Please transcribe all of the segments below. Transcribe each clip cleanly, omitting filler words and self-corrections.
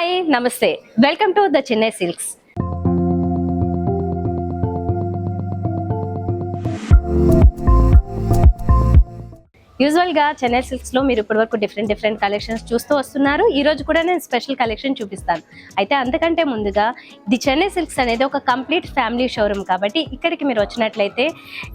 Hi నమస్తే, welcome to the Chennai silks. యూజువల్గా చెన్నై సిల్క్స్లో మీరు ఇప్పటివరకు డిఫరెంట్ కలెక్షన్స్ చూస్తూ వస్తున్నారు. ఈ రోజు కూడా నేను స్పెషల్ కలెక్షన్ చూపిస్తాను. అయితే అంతకంటే ముందుగా ది చెన్నై సిల్క్స్ అనేది ఒక కంప్లీట్ ఫ్యామిలీ షోరూమ్ కాబట్టి ఇక్కడికి మీరు వచ్చినట్లయితే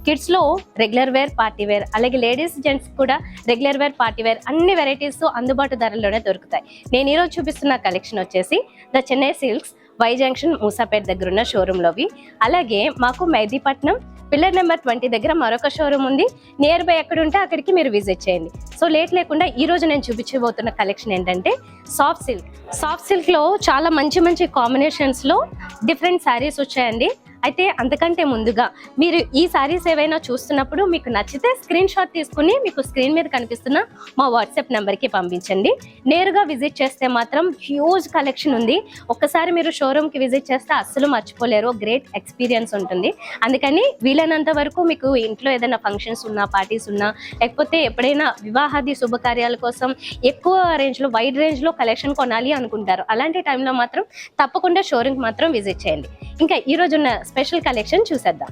కిడ్స్లో రెగ్యులర్ వేర్, పార్టీ వేర్, అలాగే లేడీస్ జెంట్స్ కూడా రెగ్యులర్ వేర్, పార్టీ వేర్ అన్ని వెరైటీస్ అందుబాటు ధరల్లోనే దొరుకుతాయి. నేను ఈరోజు చూపిస్తున్న కలెక్షన్ వచ్చేసి the Chennai silks Y junction Moosapet దగ్గర ఉన్న షోరూంలోవి. అలాగే మాకు మెహదీపట్నం పిల్లర్ నెంబర్ 20 దగ్గర మరొక షోరూమ్ ఉంది. నియర్ బై ఎక్కడ ఉంటే అక్కడికి మీరు విజిట్ చేయండి. సో లేట్ లేకుండా ఈ రోజు నేను చూపించబోతున్న కలెక్షన్ ఏంటంటే సాఫ్ట్ సిల్క్లో చాలా మంచి కాంబినేషన్స్లో డిఫరెంట్ శారీస్ వచ్చాయండి. అయితే అంతకంటే ముందుగా మీరు ఈ శారీస్ ఏవైనా చూస్తున్నప్పుడు మీకు నచ్చితే స్క్రీన్ షాట్ తీసుకుని మీకు స్క్రీన్ మీద కనిపిస్తున్న మా వాట్సాప్ నెంబర్కి పంపించండి. నేరుగా విజిట్ చేస్తే మాత్రం హ్యూజ్ కలెక్షన్ ఉంది. ఒక్కసారి మీరు షోరూమ్కి విజిట్ చేస్తే అస్సలు మర్చిపోలేరు. గ్రేట్ ఎక్స్పీరియన్స్ ఉంటుంది. అందుకని వీలైనంత వరకు మీకు ఇంట్లో ఏదైనా ఫంక్షన్స్ ఉన్నా, పార్టీస్ ఉన్నా, లేకపోతే ఎప్పుడైనా వివాహాది శుభకార్యాల కోసం ఎక్కువ రేంజ్లో, వైడ్ రేంజ్లో కలెక్షన్ కొనాలి అనుకుంటారు. అలాంటి టైంలో మాత్రం తప్పకుండా షోరూమ్కి మాత్రం విజిట్ చేయండి. ఇంకా ఈ రోజున్న స్పెషల్ కలెక్షన్ చూసేద్దాం.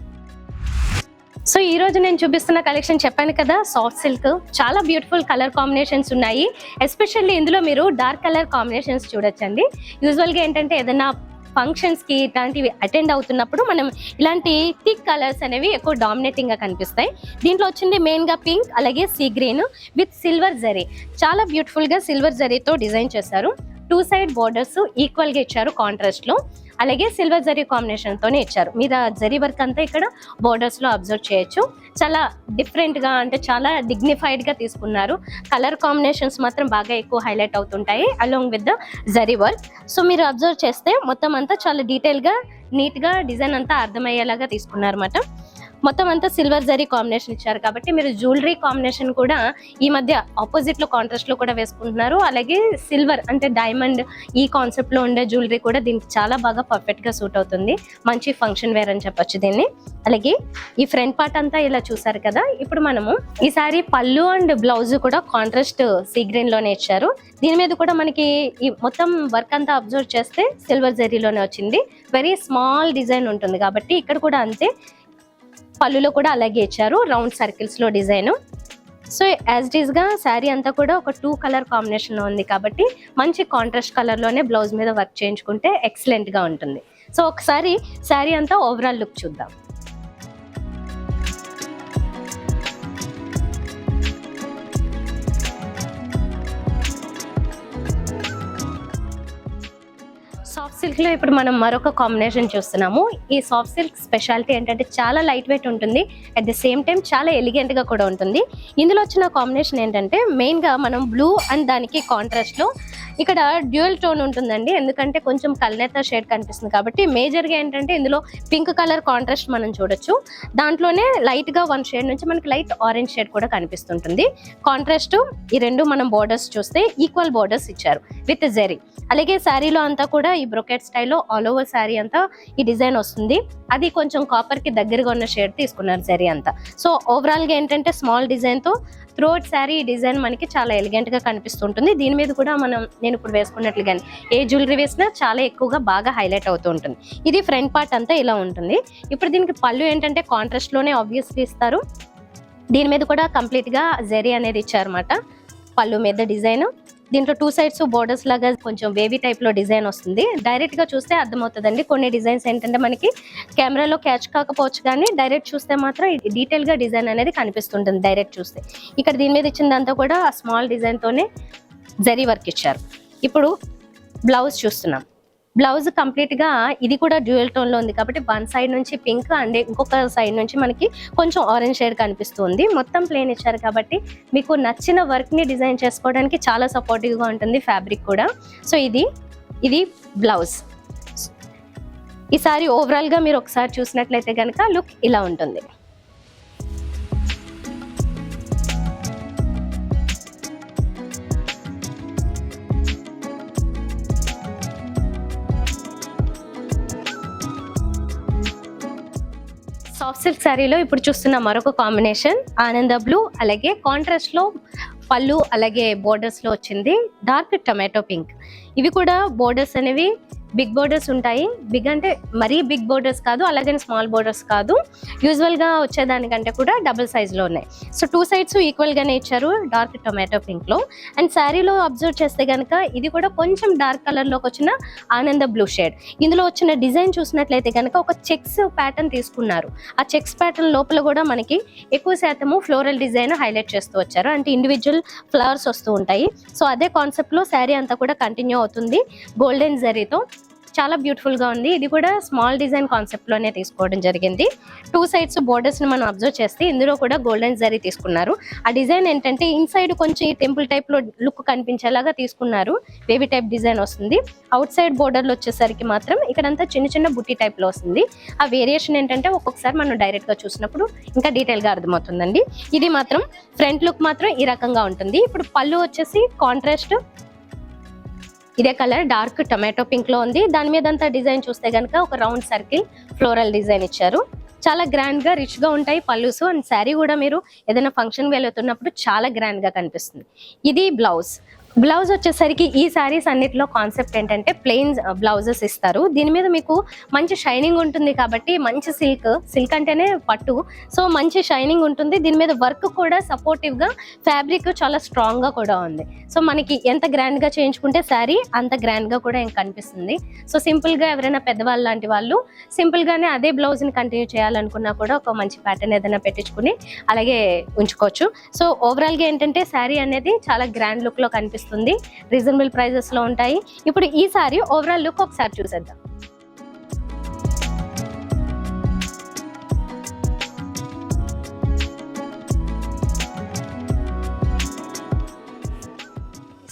సో ఈ రోజు నేను చూపిస్తున్న కలెక్షన్ చెప్పాను కదా, సాఫ్ట్ సిల్క్. చాలా బ్యూటిఫుల్ కలర్ కాంబినేషన్స్ ఉన్నాయి. ఎస్పెషల్లీ ఇందులో మీరు డార్క్ కలర్ కాంబినేషన్స్ చూడొచ్చండి. యూజువల్గా ఏంటంటే ఏదైనా ఫంక్షన్స్కి ఇట్లాంటివి అటెండ్ అవుతున్నప్పుడు మనం ఇలాంటి థిక్ కలర్స్ అనేవి ఎక్కువ డామినేటింగ్గా కనిపిస్తాయి. దీంట్లో వచ్చింది మెయిన్గా పింక్, అలాగే sea green with silver zari. చాలా బ్యూటిఫుల్గా సిల్వర్ జరీతో డిజైన్ చేశారు. 2 సైడ్ బోర్డర్స్ ఈక్వల్గా ఇచ్చారు కాంట్రాస్ట్లో. అలాగే సిల్వర్ జరీ కాంబినేషన్తోనే ఇచ్చారు. మీద జరీ వర్క్ అంతా ఇక్కడ బోర్డర్స్లో అబ్జర్వ్ చేయొచ్చు. చాలా డిఫరెంట్గా, అంటే చాలా డిగ్నిఫైడ్గా తీసుకున్నారు. కలర్ కాంబినేషన్స్ మాత్రం బాగా ఎక్కువ హైలైట్ అవుతుంటాయి along with the zari work. So మీరు అబ్జర్వ్ చేస్తే మొత్తం అంతా చాలా డీటెయిల్గా, నీట్గా డిజైన్ అంతా అర్థమయ్యేలాగా తీసుకున్నారు అన్నమాట. మొత్తం అంతా సిల్వర్ జరీ కాంబినేషన్ ఇచ్చారు కాబట్టి మీరు జ్యువెలరీ కాంబినేషన్ కూడా ఈ మధ్య ఆపోజిట్లో కాంట్రాస్ట్లో కూడా వేసుకుంటున్నారు. అలాగే సిల్వర్ అంటే డైమండ్ ఈ కాన్సెప్ట్లో ఉండే జ్యువెలరీ కూడా దీనికి చాలా బాగా పర్ఫెక్ట్గా సూట్ అవుతుంది. మంచి ఫంక్షన్ వేర్ అని చెప్పొచ్చు దీన్ని. అలాగే ఈ ఫ్రంట్ పార్ట్ అంతా ఇలా చూసారు కదా. ఇప్పుడు మనము ఈసారి పళ్ళు అండ్ బ్లౌజ్ కూడా కాంట్రాస్ట్ సీ గ్రీన్లోనే ఇచ్చారు. దీని మీద కూడా మనకి ఈ మొత్తం వర్క్ అంతా అబ్జర్వ్ చేస్తే సిల్వర్ జరీలోనే వచ్చింది. వెరీ స్మాల్ డిజైన్ ఉంటుంది కాబట్టి ఇక్కడ కూడా అంతే. పళ్ళులో కూడా అలాగే ఇచ్చారు, రౌండ్ సర్కిల్స్లో డిజైన్. సో యాజ్ ఇట్ ఈస్గా శారీ అంతా కూడా ఒక 2 కలర్ కాంబినేషన్లో ఉంది కాబట్టి మంచి కాంట్రాస్ట్ కలర్లోనే బ్లౌజ్ మీద వర్క్ చేయించుకుంటే ఎక్సలెంట్గా ఉంటుంది. సో ఒకసారి శారీ అంతా ఓవరాల్ లుక్ చూద్దాం. సాఫ్ట్ సిల్క్లో ఇప్పుడు మనం మరొక కాంబినేషన్ చూస్తున్నాము. ఈ సాఫ్ట్ సిల్క్ స్పెషాలిటీ ఏంటంటే చాలా లైట్ వెయిట్ ఉంటుంది, అట్ ది సేమ్ టైం చాలా ఎలిగెంట్గా కూడా ఉంటుంది. ఇందులో వచ్చిన కాంబినేషన్ ఏంటంటే మెయిన్గా మనం బ్లూ అండ్ దానికి కాంట్రాస్ట్లో ఇక్కడ డ్యూయల్ టోన్ ఉంటుందండి. ఎందుకంటే కొంచెం కల్నేత షేడ్ కనిపిస్తుంది కాబట్టి మేజర్గా ఏంటంటే ఇందులో పింక్ కలర్ కాంట్రాస్ట్ మనం చూడొచ్చు. దాంట్లోనే లైట్గా 1 షేడ్ నుంచి మనకి లైట్ ఆరెంజ్ షేడ్ కూడా కనిపిస్తుంటుంది. కాంట్రాస్ట్ ఈ రెండు మనం బోర్డర్స్ చూస్తే ఈక్వల్ బోర్డర్స్ ఇచ్చారు విత్ జరీ. అలాగే శారీలో అంతా కూడా ఈ బ్రొకెట్ స్టైల్లో ఆల్ ఓవర్ శారీ అంతా ఈ డిజైన్ వస్తుంది. అది కొంచెం కాపర్కి దగ్గరగా ఉన్న షేడ్ తీసుకున్నారు జరీ అంతా. సో ఓవరాల్గా ఏంటంటే స్మాల్ డిజైన్తో త్రూఅవుట్ శారీ ఈ డిజైన్ మనకి చాలా ఎలిగెంట్గా కనిపిస్తుంటుంది. దీని మీద కూడా నేను ఇప్పుడు వేసుకున్నట్లుగానే ఏ జ్యువెలరీ వేసినా చాలా ఎక్కువగా బాగా హైలైట్ అవుతూ ఉంటుంది. ఇది ఫ్రంట్ పార్ట్ అంతా ఇలా ఉంటుంది. ఇప్పుడు దీనికి పళ్ళు ఏంటంటే కాంట్రాస్ట్లోనే ఆబ్వియస్లీ ఇస్తారు. దీని మీద కూడా కంప్లీట్గా జరీ అనేది ఇచ్చారన్నమాట. పళ్ళు మీద డిజైన్, దీంట్లో 2 సైడ్స్ బోర్డర్స్ లాగా కొంచెం వేవీ టైప్లో డిజైన్ వస్తుంది. డైరెక్ట్గా చూస్తే అర్థమవుతుందండి. కొన్ని డిజైన్స్ ఏంటంటే మనకి కెమెరాలో క్యాచ్ కాకపోవచ్చు, కానీ డైరెక్ట్ చూస్తే మాత్రం డీటెయిల్గా డిజైన్ అనేది కనిపిస్తుంటుంది డైరెక్ట్ చూస్తే. ఇక్కడ దీని మీద ఇచ్చిందంతా కూడా స్మాల్ డిజైన్తోనే జరీ వర్క్ ఇచ్చారు. ఇప్పుడు బ్లౌజ్ చూస్తున్నాం. బ్లౌజ్ కంప్లీట్గా ఇది కూడా డ్యూయల్ టోన్లో ఉంది కాబట్టి 1 సైడ్ నుంచి పింక్ అండ్ ఇంకొక సైడ్ నుంచి మనకి కొంచెం ఆరెంజ్ షేడ్ కనిపిస్తుంది. మొత్తం ప్లేన్ ఇచ్చారు కాబట్టి మీకు నచ్చిన వర్క్ని డిజైన్ చేసుకోవడానికి చాలా సపోర్టివ్గా ఉంటుంది ఫ్యాబ్రిక్ కూడా. సో ఇది బ్లౌజ్. ఈసారి ఓవరాల్గా మీరు ఒకసారి చూసినట్లయితే కనుక లుక్ ఇలా ఉంటుంది. సాఫ్ట్ సిల్క్ శారీలో ఇప్పుడు చూస్తున్న మరొక కాంబినేషన్ ఆనంద బ్లూ, అలాగే కాంట్రాస్ట్లో పళ్ళు అలాగే బోర్డర్స్ లో వచ్చింది డార్క్ టొమాటో పింక్. ఇవి కూడా బోర్డర్స్ అనేవి బిగ్ బోర్డర్స్ ఉంటాయి. బిగ్ అంటే మరీ బిగ్ బోర్డర్స్ కాదు, అలాగే స్మాల్ బోర్డర్స్ కాదు, యూజువల్గా వచ్చేదానికంటే కూడా డబుల్ సైజ్లో ఉన్నాయి. సో 2 సైడ్స్ ఈక్వల్గానే ఇచ్చారు డార్క్ టొమాటో పింక్లో. అండ్ శారీలో అబ్జర్వ్ చేస్తే కనుక ఇది కూడా కొంచెం డార్క్ కలర్లోకి వచ్చిన ఆనంద బ్లూ షేడ్. ఇందులో వచ్చిన డిజైన్ చూసినట్లయితే కనుక ఒక చెక్స్ ప్యాటర్న్ తీసుకున్నారు. ఆ చెక్స్ ప్యాటర్న్ లోపల కూడా మనకి ఎక్కువ శాతము ఫ్లోరల్ డిజైన్ హైలైట్ చేస్తూ వచ్చారు, అంటే ఇండివిజువల్ ఫ్లవర్స్ వస్తూ ఉంటాయి. సో అదే కాన్సెప్ట్లో శారీ అంతా కూడా కంటిన్యూ అవుతుంది గోల్డెన్ జరీతో. చాలా బ్యూటిఫుల్గా ఉంది. ఇది కూడా స్మాల్ డిజైన్ కాన్సెప్ట్లోనే తీసుకోవడం జరిగింది. 2 సైడ్స్ బోర్డర్స్ని మనం అబ్జర్వ్ చేస్తే ఇందులో కూడా గోల్డెన్ జరీ తీసుకున్నారు. ఆ డిజైన్ ఏంటంటే ఇన్సైడ్ కొంచెం ఈ టెంపుల్ టైప్లో లుక్ కనిపించేలాగా తీసుకున్నారు. బేబీ టైప్ డిజైన్ వస్తుంది. అవుట్ సైడ్ బోర్డర్లో వచ్చేసరికి మాత్రం ఇక్కడంతా చిన్న చిన్న బుట్టి టైప్లో వస్తుంది. ఆ వేరియేషన్ ఏంటంటే ఒక్కొక్కసారి మనం డైరెక్ట్గా చూసినప్పుడు ఇంకా డీటెయిల్గా అర్థమవుతుందండి. ఇది మాత్రం ఫ్రంట్ లుక్ మాత్రం ఈ రకంగా ఉంటుంది. ఇప్పుడు పళ్ళు వచ్చేసి కాంట్రాస్ట్ ఇదే కలర్ డార్క్ టొమాటో పింక్ లో ఉంది. దాని మీద అంతా డిజైన్ చూస్తే కనుక ఒక రౌండ్ సర్కిల్ ఫ్లోరల్ డిజైన్ ఇచ్చారు. చాలా గ్రాండ్ గా రిచ్ గా ఉంటాయి పళ్ళుస్. అండ్ శారీ కూడా మీరు ఏదైనా ఫంక్షన్ వెళ్తున్నప్పుడు చాలా గ్రాండ్ గా కనిపిస్తుంది. ఇది బ్లౌజ్. బ్లౌజ్ వచ్చేసరికి ఈ శారీస్ అన్నిటిలో కాన్సెప్ట్ ఏంటంటే ప్లెయిన్ బ్లౌజెస్ ఇస్తారు. దీని మీద మీకు మంచి షైనింగ్ ఉంటుంది కాబట్టి మంచి సిల్క్ అంటేనే పట్టు, సో మంచి షైనింగ్ ఉంటుంది. దీని మీద వర్క్ కూడా సపోర్టివ్ గా, ఫ్యాబ్రిక్ చాలా స్ట్రాంగ్ గా కూడా ఉంది. సో మనకి ఎంత గ్రాండ్ గా చేయించుకుంటే శారీ అంత గ్రాండ్ గా కూడా కనిపిస్తుంది. సో సింపుల్ గా ఎవరైనా పెద్దవాళ్ళు లాంటి వాళ్ళు సింపుల్ గానే అదే బ్లౌజ్ ని కంటిన్యూ చేయాలనుకున్నా కూడా ఒక మంచి ప్యాటర్న్ ఏదైనా పెట్టించుకుని అలాగే ఉంచుకోవచ్చు. సో ఓవరాల్ గా ఏంటంటే శారీ అనేది చాలా గ్రాండ్ లుక్ లో కనిపిస్తుంది, రీజనబుల్ ప్రైజెస్ లో ఉంటాయి. ఇప్పుడు ఈ సారీ ఓవరాల్ లుక్ ఒకసారి చూసేద్దాం.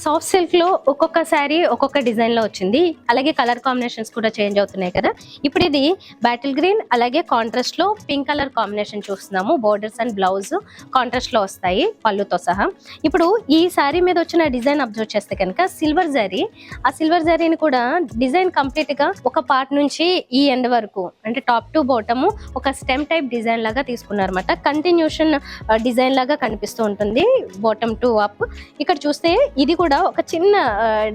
సాఫ్ట్ సిల్క్ లో ఒక్కొక్క శారీ ఒక్కొక్క డిజైన్ లో వచ్చింది. అలాగే కలర్ కాంబినేషన్స్ కూడా చేంజ్ అవుతున్నాయి కదా. ఇప్పుడు ఇది బాటిల్ గ్రీన్ అలాగే కాంట్రాస్ట్ లో పింక్ కలర్ కాంబినేషన్ చూస్తున్నాము. బోర్డర్స్ అండ్ బ్లౌజ్ కాంట్రాస్ట్ లో వస్తాయి పళ్ళుతో సహా. ఇప్పుడు ఈ శారీ మీద వచ్చిన డిజైన్ అబ్జర్వ్ చేస్తే కనుక సిల్వర్ జరీ, ఆ సిల్వర్ జరీని కూడా డిజైన్ కంప్లీట్ గా ఒక పార్ట్ నుంచి ఈ ఎండ్ వరకు అంటే టాప్ టు బాటమ్ ఒక స్టెమ్ టైప్ డిజైన్ లాగా తీసుకున్నారు అనమాట. కంటిన్యూషన్ డిజైన్ లాగా కనిపిస్తూ ఉంటుంది బాటమ్ టు అప్. ఇక్కడ చూస్తే ఇది కూడా ఒక చిన్న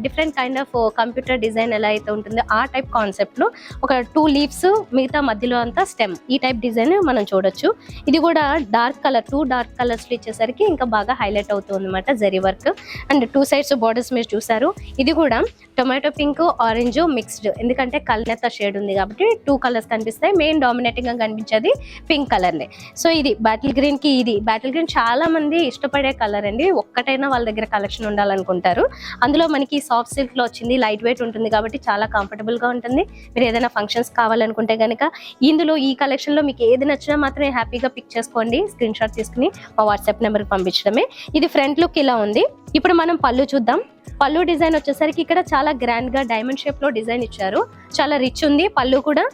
different kind of computer design ఎలా అయితే ఉంటుందో ఆ టైప్ కాన్సెప్ట్ లో ఒక 2 లీవ్స్, మిగతా మధ్యలో అంతా స్టెమ్, ఈ టైప్ డిజైన్ మనం చూడొచ్చు. ఇది కూడా డార్క్ కలర్, 2 డార్క్ కలర్స్ ఇచ్చేసరికి ఇంకా బాగా హైలైట్ అవుతుంది అనమాట zari work. And 2 sides borders మీరు చూసారు. ఇది కూడా టొమాటో పింక్ ఆరెంజ్ మిక్స్డ్, ఎందుకంటే కల్నేత షేడ్ ఉంది కాబట్టి 2 కలర్స్ కనిపిస్తాయి. మెయిన్ డామినేటింగ్ గా కనిపించేది పింక్ కలర్లే. సో ఇది బాటిల్ గ్రీన్ కి, ఇది బాటిల్ గ్రీన్ చాలా మంది ఇష్టపడే కలర్ అండి. ఒక్కటైనా వాళ్ళ దగ్గర కలెక్షన్ ఉండాలనుకుంటారు. అందులో మనకి సాఫ్ట్ సిల్క్ లో వచ్చింది, లైట్ వెయిట్ ఉంటుంది కాబట్టి చాలా కంఫర్టబుల్ గా ఉంటుంది. మీరు ఏదైనా ఫంక్షన్స్ కావాలనుకుంటే కనుక ఇందులో ఈ కలెక్షన్ లో మీకు ఏది నచ్చినా మాత్రమే హ్యాపీగా పిక్ చేసుకోండి, స్క్రీన్ షాట్ తీసుకుని మా వాట్సాప్ నెంబర్కి పంపించడమే. ఇది ఫ్రంట్ లుక్ ఇలా ఉంది. ఇప్పుడు మనం పళ్ళు చూద్దాం. పళ్ళు డిజైన్ వచ్చేసరికి ఇక్కడ చాలా గ్రాండ్ గా డైమండ్ షేప్ లో డిజైన్ ఇచ్చారు. చాలా రిచ్ ఉంది పళ్ళు కూడా.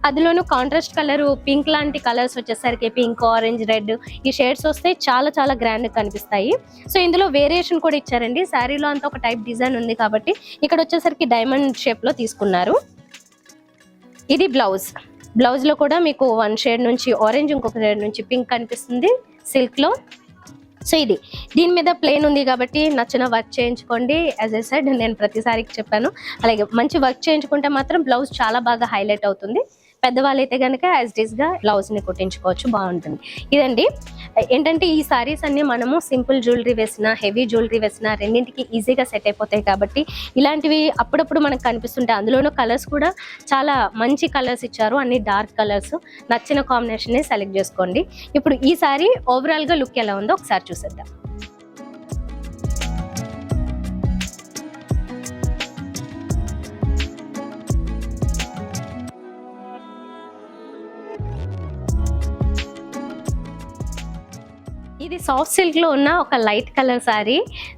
అందులోనూ కాంట్రాస్ట్ కలర్ పింక్ లాంటి కలర్స్ వచ్చేసరికి పింక్, ఆరెంజ్, రెడ్ ఈ షేడ్స్ వస్తే చాలా చాలా గ్రాండ్ కనిపిస్తాయి. సో ఇందులో వేరియేషన్ కూడా ఇచ్చారండి. శారీలో అంతా ఒక టైప్ డిజైన్ ఉంది కాబట్టి ఇక్కడ వచ్చేసరికి డైమండ్ షేప్ లో తీసుకున్నారు. ఇది బ్లౌజ్. బ్లౌజ్ లో కూడా మీకు 1 షేడ్ నుంచి ఆరెంజ్, ఇంకొక షేడ్ నుంచి పింక్ కనిపిస్తుంది సిల్క్ లో. సో ఇది దీని మీద ప్లెయిన్ ఉంది కాబట్టి నచ్చిన వర్క్ చేయించుకోండి. యాజ్ ఐ సెడ్ నేను ప్రతిసారికి చెప్పాను, అలాగే మంచి వర్క్ చేయించుకుంటే మాత్రం బ్లౌజ్ చాలా బాగా హైలైట్ అవుతుంది. పెద్దవాళ్ళు అయితే కనుక యాజ్ ఇట్ ఈస్ గా బ్లౌజ్ ని కుట్టించుకోవచ్చు, బాగుంటుంది. ఇదండి ఏంటంటే ఈ సారీస్ అన్ని మనము సింపుల్ జ్యువెలరీ వేసినా, హెవీ జ్యువెలరీ వేసినా రెండింటికి ఈజీగా సెట్ అయిపోతాయి కాబట్టి ఇలాంటివి అప్పుడప్పుడు మనకు కనిపిస్తుంటాయి. అందులోనూ కలర్స్ కూడా చాలా మంచి కలర్స్ ఇచ్చారు, అన్ని డార్క్ కలర్స్. నచ్చిన కాంబినేషన్ ని సెలెక్ట్ చేసుకోండి. ఇప్పుడు ఈ సారీ ఓవరాల్ గా లుక్ ఎలా ఉందో ఒకసారి చూసేద్దాం. ఇది సాఫ్ట్ సిల్క్ లో ఉన్న ఒక లైట్ కలర్ సారీ.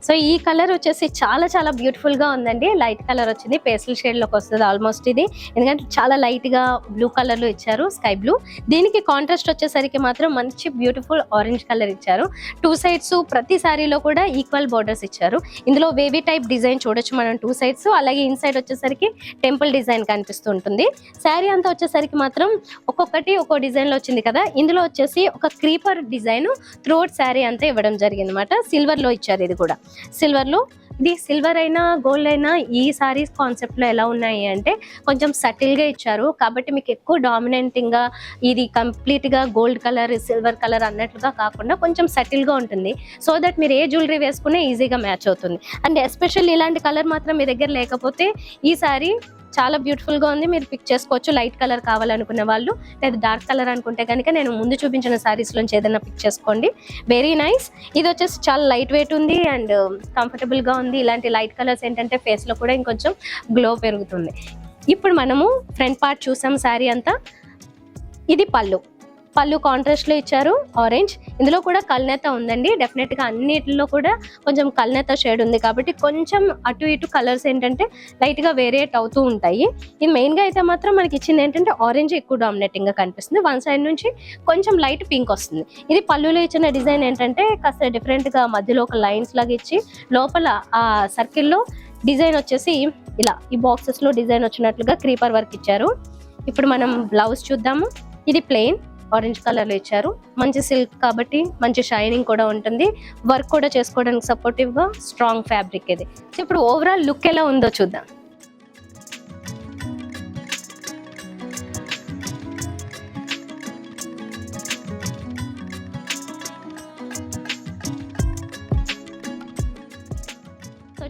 సో ఈ కలర్ వచ్చేసి చాలా చాలా బ్యూటిఫుల్ గా ఉందండి. లైట్ కలర్ వచ్చింది, పేస్టల్ షేడ్ లోకి వస్తుంది ఆల్మోస్ట్ ఇది, ఎందుకంటే చాలా లైట్ గా బ్లూ కలర్ లో ఇచ్చారు, స్కై బ్లూ. దీనికి కాంట్రాస్ట్ వచ్చేసరికి మాత్రం మంచి బ్యూటిఫుల్ ఆరెంజ్ కలర్ ఇచ్చారు. 2 సైడ్స్ ప్రతి సారీలో కూడా ఈక్వల్ బోర్డర్స్ ఇచ్చారు. ఇందులో వేవీ టైప్ డిజైన్ చూడొచ్చు మనం 2 సైడ్స్. అలాగే ఇన్సైడ్ వచ్చేసరికి టెంపుల్ డిజైన్ కనిపిస్తూ ఉంటుంది. శారీ అంతా వచ్చేసరికి మాత్రం ఒక్కొక్కటి ఒక్కో డిజైన్ లో వచ్చింది కదా. ఇందులో వచ్చేసి ఒక క్రీపర్ డిజైన్ త్రోట్ శారీ అంతా ఇవ్వడం జరిగింది అనమాట. సిల్వర్ లో ఇచ్చారు. ఇది కూడా సిల్వర్ లో ఇది సిల్వర్ అయినా గోల్డ్ అయినా ఈ సారీస్ కాన్సెప్ట్లో ఎలా ఉన్నాయి అంటే కొంచెం సటిల్గా ఇచ్చారు కాబట్టి మీకు ఎక్కువ డామినెంటింగ్గా ఇది కంప్లీట్గా గోల్డ్ కలర్ సిల్వర్ కలర్ అన్నట్లుగా కాకుండా కొంచెం సటిల్గా ఉంటుంది. సో దట్ మీరు ఏ జ్యువెలరీ వేసుకునే ఈజీగా మ్యాచ్ అవుతుంది. అండ్ ఎస్పెషల్లీ ఇలాంటి కలర్ మాత్రం మీ దగ్గర లేకపోతే ఈ సారీ చాలా బ్యూటిఫుల్గా ఉంది, మీరు పిక్ చేసుకోవచ్చు. లైట్ కలర్ కావాలనుకునే వాళ్ళు లేదా డార్క్ కలర్ అనుకుంటే కనుక నేను ముందు చూపించిన సారీస్లోంచి ఏదైనా పిక్ చేసుకోండి. Very nice. ఇది వచ్చేసి చాలా లైట్ వెయిట్ ఉంది అండ్ కంఫర్టబుల్గా ఉంది. ఇలాంటి లైట్ కలర్స్ ఏంటంటే ఫేస్లో కూడా ఇంకొంచెం గ్లో పెరుగుతుంది. ఇప్పుడు మనము ఫ్రంట్ పార్ట్ చూసాం సారీ అంతా. ఇది పళ్ళు కాంట్రాస్ట్లో ఇచ్చారు ఆరెంజ్. ఇందులో కూడా కల్నేత ఉందండి. డెఫినెట్గా అన్నిటిలో కూడా కొంచెం కల్నేత షేడ్ ఉంది కాబట్టి కొంచెం అటు ఇటు కలర్స్ ఏంటంటే లైట్గా వేరియేట్ అవుతూ ఉంటాయి. ఇది మెయిన్గా అయితే మాత్రం మనకి ఇచ్చింది ఏంటంటే ఆరెంజ్ ఎక్కువ డామినేటింగ్గా కనిపిస్తుంది. వన్ సైడ్ నుంచి కొంచెం లైట్ పింక్ వస్తుంది. ఇది పళ్ళులో ఇచ్చిన డిజైన్ ఏంటంటే కాస్త డిఫరెంట్గా మధ్యలో ఒక లైన్స్ లాగా ఇచ్చి లోపల ఆ సర్కిల్లో డిజైన్ వచ్చేసి ఇలా ఈ బాక్సెస్లో డిజైన్ వచ్చినట్లుగా క్రీపర్ వర్క్ ఇచ్చారు. ఇప్పుడు మనం బ్లౌజ్ చూద్దాము. ఇది ప్లెయిన్ ఆరెంజ్ కలర్లో ఇచ్చారు. మంచి సిల్క్ కాబట్టి మంచి షైనింగ్ కూడా ఉంటుంది. వర్క్ కూడా చేసుకోవడానికి సపోర్టివ్గా స్ట్రాంగ్ ఫ్యాబ్రిక్ ఇది. సో ఇప్పుడు ఓవరాల్ లుక్ ఎలా ఉందో చూద్దాం.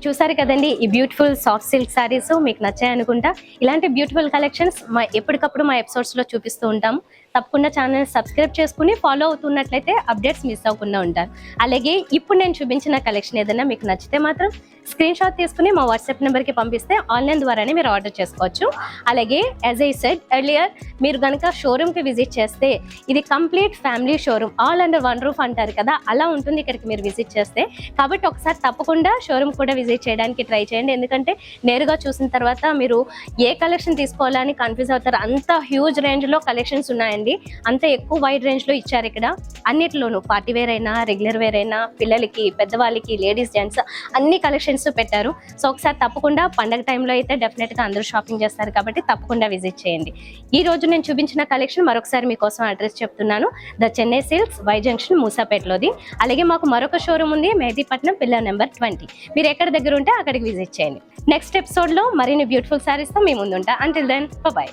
చూసారు కదండి ఈ బ్యూటిఫుల్ సాఫ్ట్ సిల్క్ సారీస్ మీకు నచ్చాయి అనుకుంటా. ఇలాంటి బ్యూటిఫుల్ కలెక్షన్స్ ఎప్పటికప్పుడు మా ఎపిసోడ్స్లో చూపిస్తూ ఉంటాము. తప్పకుండా ఛానల్ సబ్స్క్రైబ్ చేసుకుని ఫాలో అవుతున్నట్లయితే అప్డేట్స్ మిస్ అవ్వకుండా ఉంటారు. అలాగే ఇప్పుడు నేను చూపించిన కలెక్షన్ ఏదైనా మీకు నచ్చితే మాత్రం స్క్రీన్ షాట్ తీసుకుని మా వాట్సాప్ నెంబర్కి పంపిస్తే ఆన్లైన్ ద్వారానే మీరు ఆర్డర్ చేసుకోవచ్చు. అలాగే యాజ్ ఐ సెడ్ ఎర్లియర్, మీరు కనుక షోరూమ్కి విజిట్ చేస్తే ఇది complete family showroom, all under one roof అంటారు కదా, అలా ఉంటుంది ఇక్కడికి మీరు విజిట్ చేస్తే. కాబట్టి ఒకసారి తప్పకుండా షోరూమ్ కూడా విజిట్ చేయడానికి ట్రై చేయండి. ఎందుకంటే నేరుగా చూసిన తర్వాత మీరు ఏ కలెక్షన్ తీసుకోవాలని కన్ఫ్యూజ్ అవుతారు. అంత హ్యూజ్ రేంజ్లో కలెక్షన్స్ ఉన్నాయండి. అంత ఎక్కువ వైడ్ రేంజ్లో ఇచ్చారు ఇక్కడ. అన్నిటిలోనూ పార్టీ వేర్ అయినా రెగ్యులర్ వేర్ అయినా పిల్లలకి పెద్దవాళ్ళకి లేడీస్ జెంట్స్ అన్ని కలెక్షన్స్ పెట్టారు. సో ఒకసారి తప్పకుండా పండగ టైంలో అయితే డెఫినెట్గా అందరూ షాపింగ్ చేస్తారు కాబట్టి తప్పకుండా విజిట్ చేయండి. ఈ రోజు నేను చూపించిన కలెక్షన్ మరొకసారి మీకోసం అడ్రస్ చెప్తున్నాను. The Chennai silks, Y junction, మూసాపేటలోది. అలాగే మాకు మరొక షోరూమ్ ఉంది మెహదీపట్నం, పిల్లర్ నెంబర్ 20. మీరు ఎక్కడ దగ్గర ఉంటే అక్కడికి విజిట్ చేయండి. నెక్స్ట్ ఎపిసోడ్లో మరిన్ని బ్యూటిఫుల్ సారీస్తో మీ ముందుంటా. Until then bye.